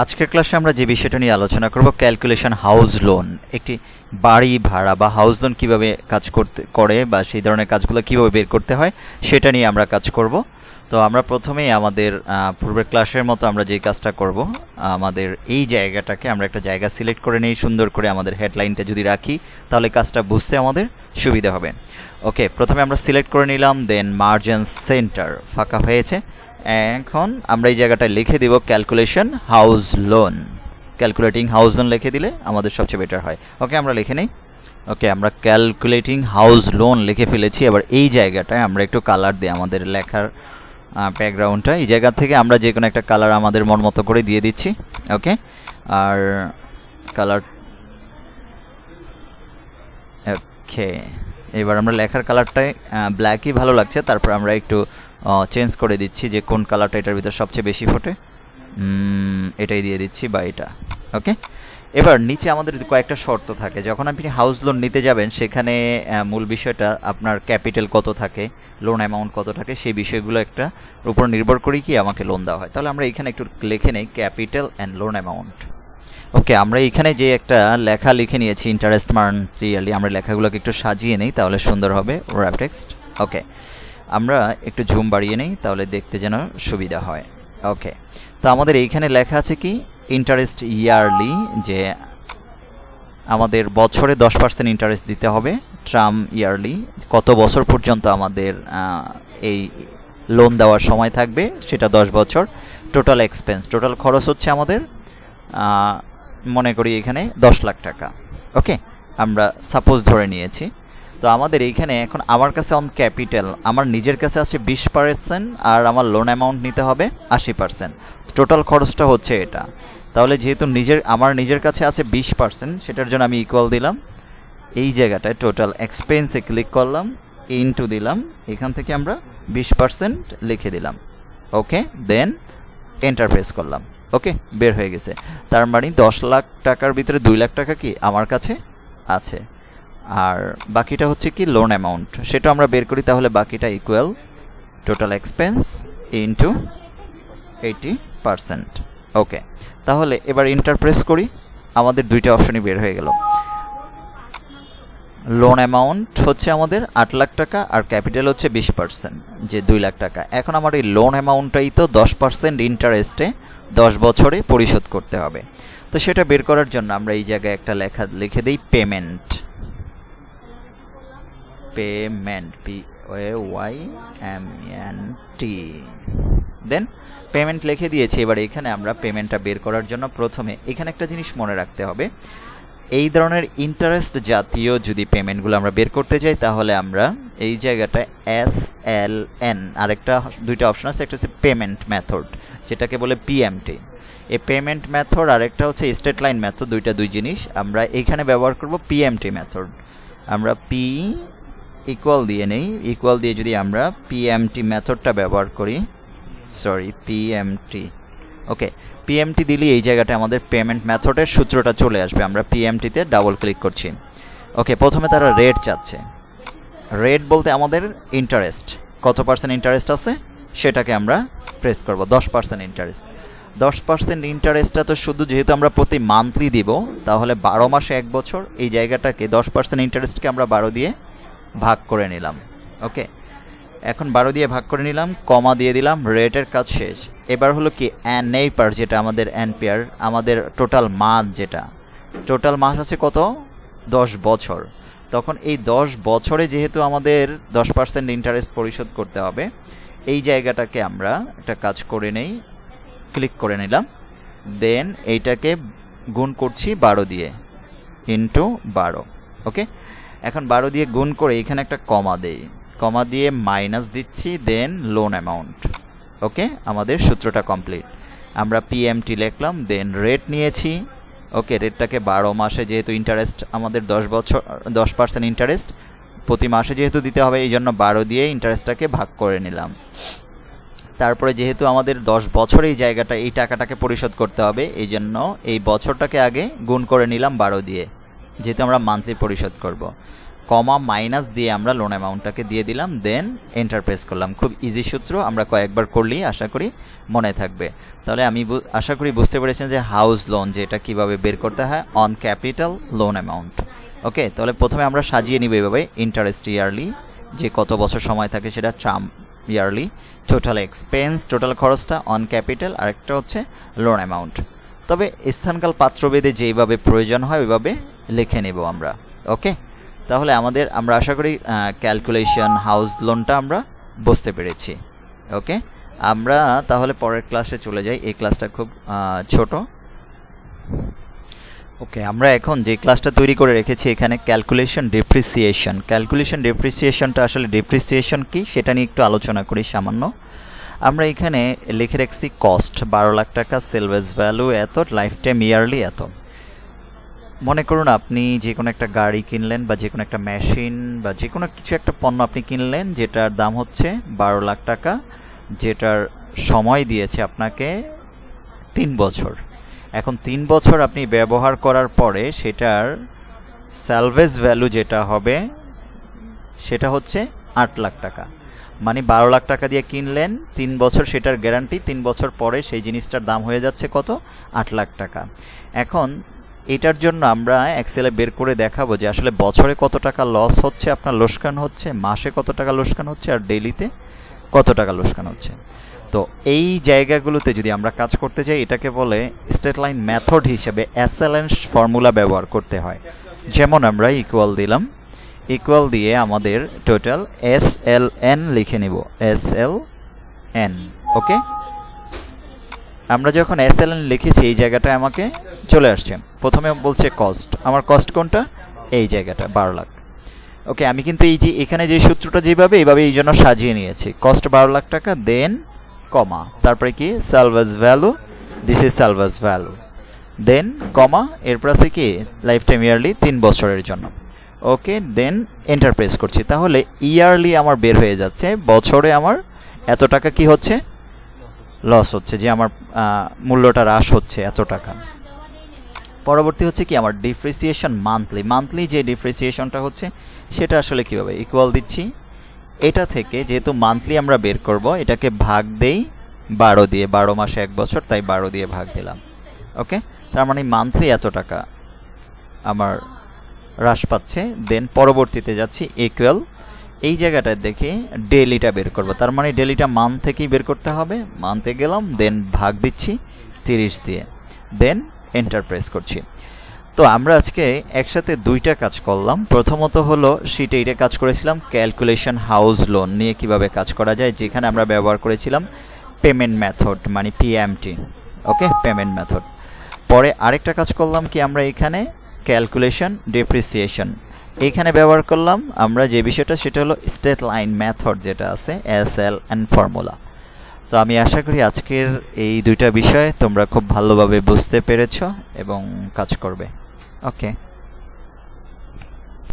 আজকের ক্লাসে আমরা যে বিষয়টা নিয়ে আলোচনা করব ক্যালকুলেশন হাউস লোন। একটি বাড়ি ভাড়া বা হাউস লোন কীভাবে কাজ করে বা সেই ধরনের কাজগুলো কীভাবে বের করতে হয় সেটা নিয়ে আমরা কাজ করব। তো আমরা প্রথমেই আমাদের পূর্বের ক্লাসের মতো আমরা যে কাজটা করব, আমাদের এই জায়গাটাকে আমরা একটা জায়গা সিলেক্ট করে নিই, সুন্দর করে আমাদের হেডলাইনটা যদি রাখি তাহলে কাজটা বুঝতে আমাদের সুবিধা হবে। ওকে, প্রথমে আমরা সিলেক্ট করে নিলাম, দেন মার্জিন সেন্টার ফাঁকা হয়েছে। এখন আমরা এই জায়গাটায় লিখে দিব calculation house loan. Calculating house loan লিখে দিলে আমাদের সবচেয়ে বেটার হয়। ওকে, আমরা লিখে নিই। ওকে, আমরা ক্যালকুলেটিং হাউস লোন লিখে ফেলেছি। এবার এই জায়গাটায় আমরা একটু কালার দিই আমাদের লেখার ব্যাকগ্রাউন্ডটা। এই জায়গা থেকে আমরা যে কোনো একটা কালার আমাদের মন মতো করে দিয়ে দিচ্ছি। ওকে, আর কালার ওকে, এবার আমরা লেখার কালারটাই ব্ল্যাকই ভালো লাগছে, তারপর আমরা একটু চেঞ্জ করে দিচ্ছি যে কোন কালারটা এটার ভিতর সবচেয়ে বেশি ফোটে, এটাই দিয়ে দিচ্ছি বা এটা। ওকে, এবার নিচে আমাদের কয়েকটা শর্ত থাকে। যখন আপনি হাউস লোন নিতে যাবেন সেখানে মূল বিষয়টা আপনার ক্যাপিটাল কত থাকে, লোন অ্যামাউন্ট কত থাকে, সেই বিষয়গুলো একটা উপর নির্ভর করে কি আমাকে লোন দেওয়া হয়। তাহলে আমরা এখানে একটু লিখে নেই ক্যাপিটাল অ্যান্ড লোন অ্যামাউন্ট। ওকে, আমরা এখানে যে একটা লেখা লিখে নিয়েছি ইন্টারেস্ট মান্থলি, আমরা লেখাগুলোকে একটু সাজিয়ে নেই তাহলে সুন্দর হবে র্যাপ টেক্সট। ওকে, আমরা একটু জুম বাড়িয়ে নেই তাহলে দেখতে যেন সুবিধা হয়। ওকে, তো আমাদের এইখানে লেখা আছে কি ইন্টারেস্ট ইয়ারলি, যে আমাদের বছরে 10% ইন্টারেস্ট দিতে হবে। টার্ম ইয়ারলি, কত বছর পর্যন্ত আমাদের এই লোন দেওয়ার সময় থাকবে সেটা 10 বছর। টোটাল এক্সপেন্স, টোটাল খরচ হচ্ছে আমাদের মনে করি এখানে 10 লাখ টাকা। ওকে, আমরা সাপোজ ধরে নিয়েছি। তো আমাদের এইখানে এখন আমার কাছে অন ক্যাপিটাল আমার নিজের কাছে আছে 20% আর আমার লোন অ্যামাউন্ট নিতে হবে 80%। টোটাল খরচটা হচ্ছে এটা। তাহলে যেহেতু আমার নিজের কাছে আছে 20%, সেটার জন্য আমি ইকুয়াল দিলাম এই জায়গাটায় টোটাল এক্সপেন্সে ক্লিক করলাম, ইনটু দিলাম, এখান থেকে আমরা 20% লিখে দিলাম। ওকে, দেন এন্টার প্রেস করলাম। ওকে, বের হয়ে গেছে। তার মানে 10 লাখ টাকার ভিতরে 2 লাখ টাকা কি আমার কাছে আছে, আর বাকিটা হচ্ছে কি লোন অ্যামাউন্ট, সেটা আমরা বের করি। তাহলে বাকিটা ইকুয়াল টোটাল এক্সপেন্স ইনটু 80%। ওকে, তাহলে এবার এন্টার প্রেস করি, আমাদের দুইটা অপশনই বের হয়ে গেল। লোন অ্যামাউন্ট হচ্ছে আমাদের 8 লাখ টাকা আর ক্যাপিটাল হচ্ছে 20%, যে 2 লাখ টাকা। এখন আমার এই লোন অ্যামাউন্টটাই তো 10% ইন্টারেস্টে 10 বছরে পরিশোধ করতে হবে। তো সেটা বের করার জন্য আমরা এই জায়গায় একটা লিখে দিই পেমেন্ট। পেমেন্ট, PAYMENT, দেন পেমেন্ট লিখে দিয়েছি। এবার এখানে আমরা পেমেন্টটা বের করার জন্য প্রথমে এখানে একটা জিনিস মনে রাখতে হবে, এই ধরনের ইন্টারেস্ট জাতীয় যদি পেমেন্টগুলো আমরা বের করতে যাই তাহলে আমরা এই জায়গাটায় SLN, আরেকটা দুইটা অপশন আছে, একটা হচ্ছে পেমেন্ট মেথড যেটাকে বলে PMT। এই পেমেন্ট মেথড আরেকটা হচ্ছে স্টেট লাইন মেথড, দুই জিনিস। আমরা এখানে ব্যবহার করব PMT মেথড। আমরা P ইকুয়াল দিয়ে নেই, ইকুয়াল দিয়ে যদি আমরা PMT মেথডটা ব্যবহার করি, PMT। ওকে, PMT দিলে এই জায়গাটা আমাদের পেমেন্ট মেথডের সূত্রটা চলে আসবে। আমরা PMT-তে ডাবল ক্লিক করছি। ওকে, প্রথমে তারা রেট চাচ্ছে। রেট বলতে আমাদের ইন্টারেস্ট, কত পার্সেন্ট ইন্টারেস্ট আছে সেটাকে আমরা প্রেস করব। 10% ইন্টারেস্ট। 10% ইন্টারেস্টটা তো শুধু যেহেতু আমরা প্রতি মান্থলি দিব, তাহলে 12 মাসে 1 বছর, এই জায়গাটাকে 10% ইন্টারেস্টকে আমরা 12 দিয়ে ভাগ করে নিলাম। ওকে, এখন 12 দিয়ে ভাগ করে নিলাম, কমা দিয়ে দিলাম, রেটের কাজ শেষ। এবার হলো কি NAPR, যেটা আমাদের NPR, আমাদের টোটাল মাস, যেটা টোটাল মাস আছে কত 10 বছর। তখন এই 10 বছরে যেহেতু আমাদের 10% ইন্টারেস্ট পরিশোধ করতে হবে, এই জায়গাটাকে আমরা একটা কাজ করে নেই, ক্লিক করে নিলাম, দেন এইটাকে গুণ করছি 12 দিয়ে, ইনটু 12। ওকে, এখন 12 দিয়ে গুণ করে এখানে একটা কমা দেই, কমা দিয়ে মাইনাস দিচ্ছি, দেন লোন অ্যামাউন্ট। ওকে, আমাদের সূত্রটা কমপ্লিট। আমরা PMT লিখলাম, দেন রেট নিয়েছি। ওকে, রেটটাকে 12 মাসে, যেহেতু ইন্টারেস্ট আমাদের 10% ইন্টারেস্ট প্রতি মাসে যেহেতু দিতে হবে, এই জন্য 12 দিয়ে ইন্টারেস্টটাকে ভাগ করে নিলাম। তারপরে যেহেতু আমাদের 10 বছর এই জায়গাটা, এই টাকাটাকে পরিশোধ করতে হবে, এই জন্য এই বছরটাকে আগে গুণ করে নিলাম 12 দিয়ে, যেহেতু আমরা মান্থলি পরিশোধ করব। কমা মাইনাস দিয়ে আমরা লোন অ্যামাউন্টটাকে দিয়ে দিলাম, দেন এন্টার প্রেস করলাম। খুব ইজি সূত্র, আমরা কয়েকবার করলেই আশা করি মনে থাকবে। তাহলে আমি আশা করি বুঝতে পেরেছেন যে হাউস লোন যেটা কিভাবে বের করতে হয় অন ক্যাপিটাল লোন অ্যামাউন্ট। ওকে, তাহলে প্রথমে আমরা সাজিয়ে নিব এভাবে, ইন্টারেস্ট ইয়ারলি, যে কত বছর সময় থাকে সেটা, term yearly, total expense total খরচটা অন ক্যাপিটাল, আর একটা হচ্ছে লোন অ্যামাউন্ট। তবে স্থানকাল পাত্রভেদে যেইভাবে প্রয়োজন হয় ওইভাবে লিখে নেব আমরা। ওকে, তাহলে আমরা আশা করি ক্যালকুলেশন হাউস লোনটা আমরা বুঝতে পেরেছি। ওকে, আমরা তাহলে পরের ক্লাসে চলে যাই। এই ক্লাসটা খুব ছোট। ওকে, আমরা এখন যে ক্লাসটা তৈরি করে রেখেছি এখানে ক্যালকুলেশন ডেপ্রিসিয়েশন। ক্যালকুলেশন ডেপ্রিসিয়েশনটা আসলে ডেপ্রিসিয়েশন কি সেটা নিয়ে একটু আলোচনা করি সামান্য। আমরা এখানে লিখে রাখছি কস্ট 12 লাখ টাকা, সেলভেজ ভ্যালু এত, লাইফ টাইম ইয়ারলি এত। মনে করুন আপনি যে কোনো একটা গাড়ি কিনলেন বা যে কোনো একটা মেশিন বা যে কোনো কিছু একটা পণ্য আপনি কিনলেন যেটার দাম হচ্ছে 12 লাখ টাকা, যেটার সময় দিয়েছে আপনাকে 3 বছর। এখন 3 বছর আপনি ব্যবহার করার পরে সেটার স্যালভেজ ভ্যালু যেটা হবে সেটা হচ্ছে 8 লাখ টাকা। মানে 12 লাখ টাকা দিয়ে কিনলেন, 3 বছর সেটার গ্যারান্টি, 3 বছর পরে সেই জিনিসটার দাম হয়ে যাচ্ছে কত? 8 লাখ টাকা। এখন এটার জন্য আমরা এক্সেলে বের করে দেখাবো যে আসলে বছরে কত টাকা লস হচ্ছে, আপনার লোকসান হচ্ছে, মাসে কত টাকা লোকসান হচ্ছে, আর ডেইলিতে কত টাকা লোকসান হচ্ছে। তো এই জায়গাগুলোতে যদি আমরা কাজ করতে চাই এটাকে বলে স্ট্রেট লাইন মেথড হিসেবে SLN ফর্মুলা ব্যবহার করতে হয়। যেমন আমরা ইকুয়াল দিলাম, ইকুয়াল দিয়ে আমাদের টোটাল SLN লিখে নিব, SLN। ওকে, আমরা যখন SLN লিখেছি এই জায়গাটায় আমাকে চলে আসছে, প্রথমে বলছে কস্ট, আমার কস্ট কোনটা? এই জায়গাটা 12 লাখ। ওকে, আমি কিন্তু এই যে এখানে যে সূত্রটা যেভাবে এইভাবে এই জন্য সাজিয়ে নিয়েছি, কস্ট 12 লাখ টাকা, দেন কমা, তারপরে কি salvage value, this is salvage value, দেন কমা, এরপর আছে কি লাইফ টাইম ইয়ারলি 3 বছরের জন্য। ওকে, দেন এন্টার প্রেস করছি। তাহলে ইয়ারলি আমার বের হয়ে যাচ্ছে, বছরে আমার এত টাকা কি হচ্ছে? লস হচ্ছে, যে আমার মূল্যটা হ্রাস হচ্ছে এত টাকা। পরবর্তী হচ্ছে কি আমার ডিপ্রিসিয়েশন মান্থলি। মান্থলি যে ডিপ্রিসিয়েশনটা হচ্ছে সেটা আসলে কীভাবে ইকুয়াল দিচ্ছি, এটা থেকে যেহেতু মান্থলি আমরা বের করব এটাকে ভাগ দেই 12 দিয়ে, 12 মাসে 1 বছর, তাই 12 দিয়ে ভাগ দিলাম। ওকে, তার মানে মান্থলি এত টাকা আমার হ্রাস পাচ্ছে। দেন পরবর্তীতে যাচ্ছি ইকুয়াল, এই জায়গাটায় দেখি ডেলিটা বের করব, তার মানে ডেলিটা মান্থ থেকেই বের করতে হবে। মান্থে গেলাম, দেন ভাগ দিচ্ছি 30 দিয়ে, দেন এন্টার প্রেস করছি। তো আমরা আজকে একসাথে দুইটা কাজ করলাম। প্রথমত হলো শীটে এইটা কাজ করেছিলাম ক্যালকুলেশন হাউস লোন নিয়ে কিভাবে কাজ করা যায়, যেখানে আমরা ব্যবহার করেছিলাম পেমেন্ট মেথড মানে PMT। ওকে, পেমেন্ট মেথড। পরে আরেকটা কাজ করলাম কি, আমরা এখানে ক্যালকুলেশন ডেপ্রিসিয়েশন এইখানে ব্যবহার করলাম আমরা যে বিষয়টা, সেটা হলো স্ট্রেট লাইন মেথড যেটা আছে SLN ফর্মুলা। তো আমি আশা করি আজকের এই দুইটা বিষয় তোমরা খুব ভালোভাবে বুঝতে পেরেছো এবং কাজ করবে। ওকে।